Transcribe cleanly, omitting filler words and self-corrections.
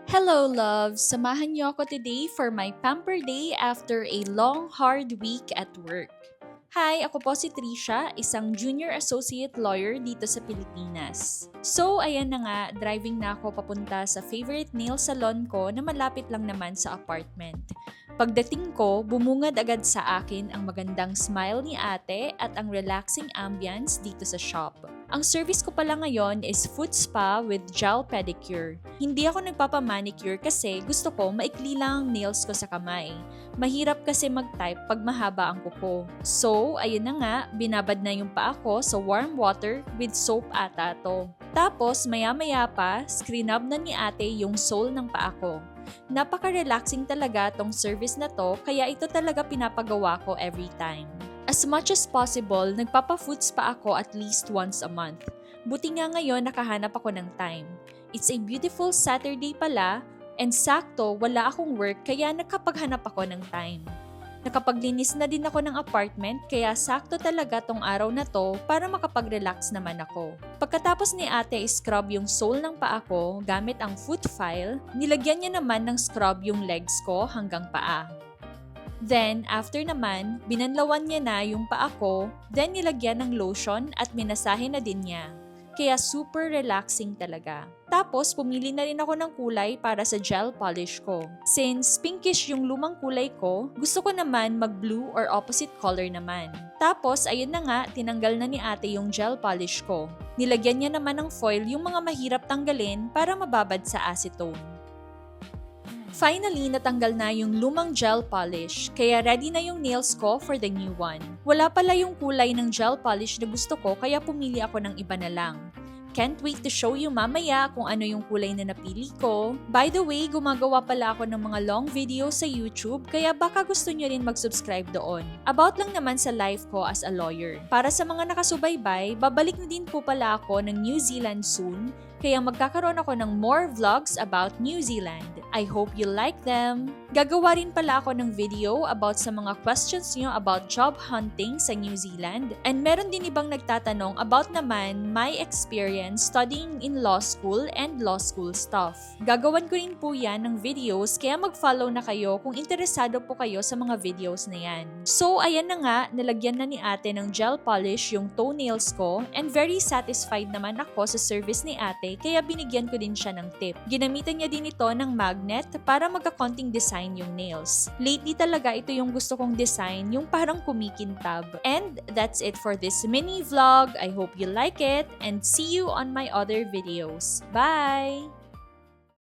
Hello, loves! Samahan niyo ako today for my pamper day after a long, hard week at work. Hi, ako po si Trisha, isang junior associate lawyer dito sa Pilipinas. So, ayan na nga, driving na ako papunta sa favorite nail salon ko na malapit lang naman sa apartment. Pagdating ko, bumungad agad sa akin ang magandang smile ni ate at ang relaxing ambience dito sa shop. Ang service ko pala ngayon is foot spa with gel pedicure. Hindi ako nagpapamanicure kasi gusto ko maikli lang ang nails ko sa kamay. Mahirap kasi mag-type pag mahaba ang kuko. So, ayun na nga, binabad na yung paa ko sa warm water with soap ata to. Tapos, maya-maya pa, screenab na ni ate yung sole ng paa ko. Napaka-relaxing talaga tong service na to kaya ito talaga pinapagawa ko every time. As much as possible, nagpapa-foot spa ako at least once a month. Buti nga ngayon nakahanap ako ng time. It's a beautiful Saturday pala and sakto wala akong work kaya nakapaghanap ako ng time. Nakapaglinis na din ako ng apartment kaya sakto talaga tong araw na to para makapag-relax naman ako. Pagkatapos ni ate scrub yung sole ng paa ko gamit ang foot file, nilagyan niya naman ng scrub yung legs ko hanggang paa. Then, after naman, binanlawan niya na yung paa ko, then nilagyan ng lotion at minasahe na din niya. Kaya super relaxing talaga. Tapos, pumili na rin ako ng kulay para sa gel polish ko. Since pinkish yung lumang kulay ko, gusto ko naman mag-blue or opposite color naman. Tapos, ayun na nga, tinanggal na ni ate yung gel polish ko. Nilagyan niya naman ng foil yung mga mahirap tanggalin para mababad sa acetone. Finally, natanggal na yung lumang gel polish, kaya ready na yung nails ko for the new one. Wala pala yung kulay ng gel polish na gusto ko kaya pumili ako ng iba na lang. Can't wait to show you mamaya kung ano yung kulay na napili ko. By the way, gumagawa pala ako ng mga long videos sa YouTube kaya baka gusto nyo rin mag-subscribe doon. About lang naman sa life ko as a lawyer. Para sa mga nakasubaybay, babalik na din po pala ako ng New Zealand soon. Kaya magkakaroon ako ng more vlogs about New Zealand. I hope you like them! Gagawa rin pala ako ng video about sa mga questions nyo about job hunting sa New Zealand. And meron din ibang nagtatanong about naman my experience studying in law school and law school stuff. Gagawan ko rin po yan ng videos kaya mag-follow na kayo kung interesado po kayo sa mga videos na yan. So ayan na nga, nalagyan na ni ate ng gel polish yung toenails ko and very satisfied naman ako sa service ni ate kaya binigyan ko din siya ng tip. Ginamitan niya din ito ng magnet para magka-konting design yung nails. Lately talaga ito yung gusto kong design, yung parang kumikintab. And that's it for this mini vlog. I hope you like it and see you on my other videos. Bye!